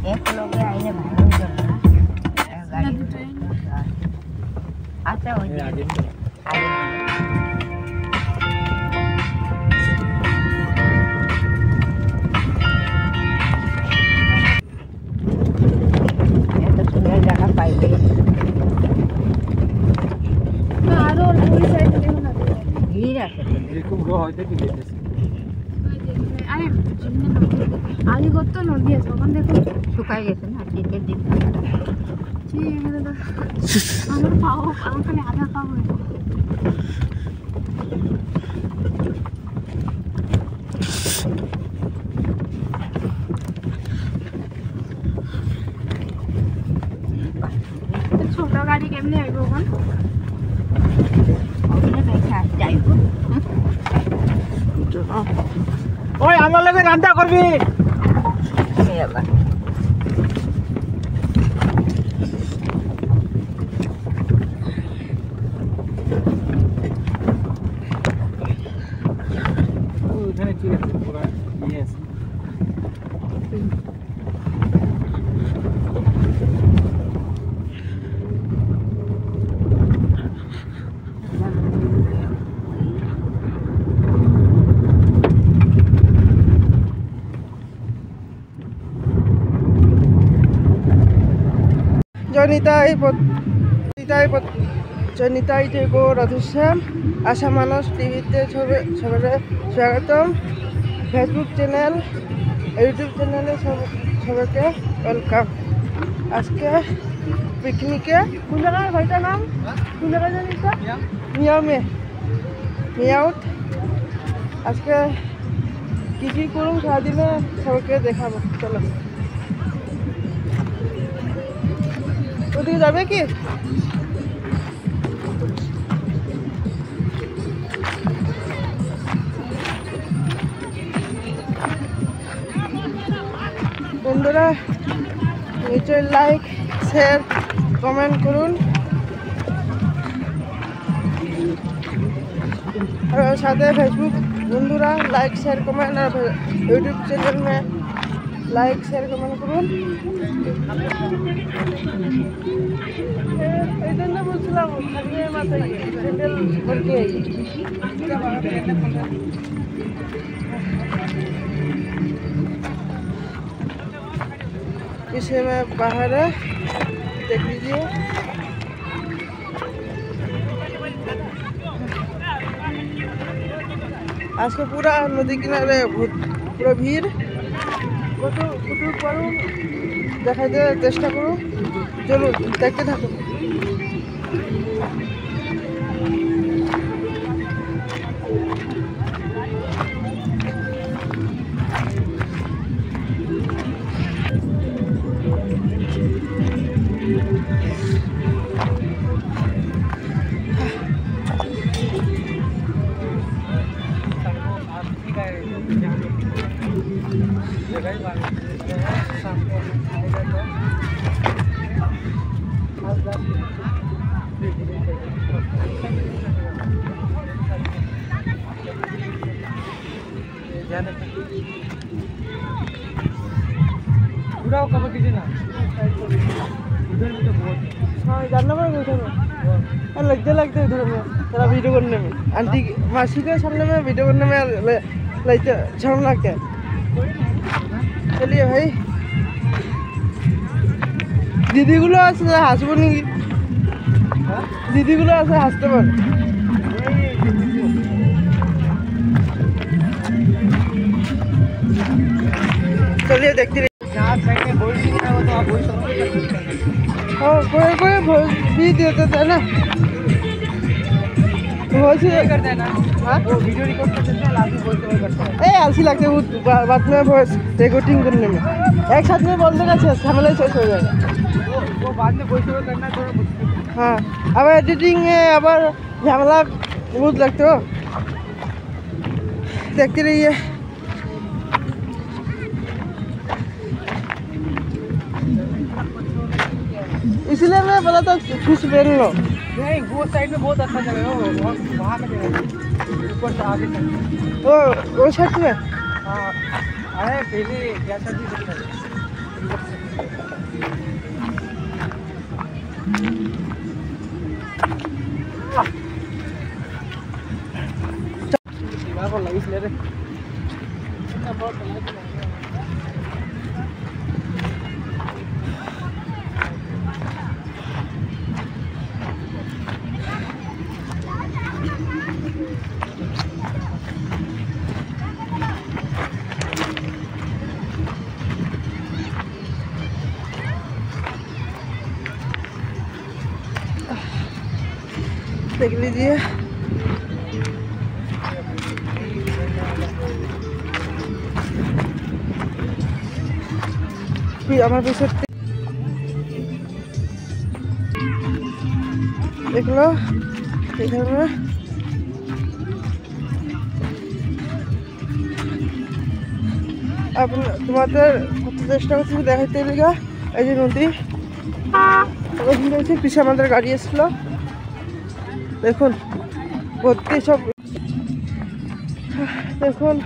एक लोग आइले भाई गाड़ी अच्छा हो गया आगे ये तो सुंदर जगह पाइले आरो पूरी साइड में ना भीड़ আছে এরকম গো হইতে কি দেখতেছি আরে আগে কত নদী আছে ওখান দেখো শুকায় গেছে না শীতের দিন আমার পাও আমার খালি আধা পা হয়ে ছোট গাড়ি কেমনে আইব ওখান ওখানে দেখা যাইব ওই আমার লগে রান্না করবি আবার ওখানে কি আছে পুরো ইয়েস জনিতাই গো রাধুশ্যাম আশা মানস টিভিতে সবাই স্বাগতম ফেসবুক চ্যানেল ইউটিউব চ্যানেলে সবাইকে ওয়েলকাম আজকে পিকনিকে কোন জায়গায় ভাইটার নাম কোন জায়গায় জানিস মিয়াউট আজকে কি কি করুন সারাদিনে সবাইকে দেখাবো চলো ওদিকে যাবে কি বন্ধুরা নিশ্চয়ই লাইক শেয়ার কমেন্ট করুন और साथ फेसबुक बंधुरा लाइक शेयर कमेंट और यूट्यूब चैनल में लाइक शेयर कमेंट করুন এই জন্য বলছিলাম খালি মাথায় স্যান্ডেল করকে इसे मैं बाहर है देख लीजिए आज के पूरा नदी किनारे पूरा भीड़ कत पारो देखाते चेष्टा करो चलो देखते थको पूरा कवर कीजिए ना उधर भी तो बहुत हाँ जानना पड़ेगा उधर में लगते उधर में थोड़ा वीडियो करने में आंटी मासी के सामने में वीडियो करने में लगते शर्म लगता है चलिए भाई দিদিগুলো আছে হাসবো নাকি দিদিগুলো আছে হাসতে পারে चलिए देखते रहिए हाँ कोई भी देते थे ना करते हैं ना वो वीडियो रिकॉर्ड करते हैं लास्ट में वॉइस ओवर करते हैं ऐसी लगते है बाद में वॉइस रिकॉर्डिंग करने में एक साथ में बोलने का झमेला शेष हो जाएगा वो बाद में वॉइस ओवर करना थोड़ा मुश्किल हाँ अब एडिटिंग में अब झमेला बहुत लगते हो देखते रहिए इसलिए मैं बोला था कुछ पहन लो नहीं वो साइड में बहुत अच्छा जगह है वहाँ का जगह ऊपर से आगे तक वो साइड में हाँ अरे पहले जैसा भी देख लीजिए हमारे पीछे देख लो इधर में তোমাদের কত চেষ্টা করছি দেখাইতে লিগা এই যে নদী পিছে আমাদের গাড়ি এসছিল দেখুন ভর্তি সব দেখুন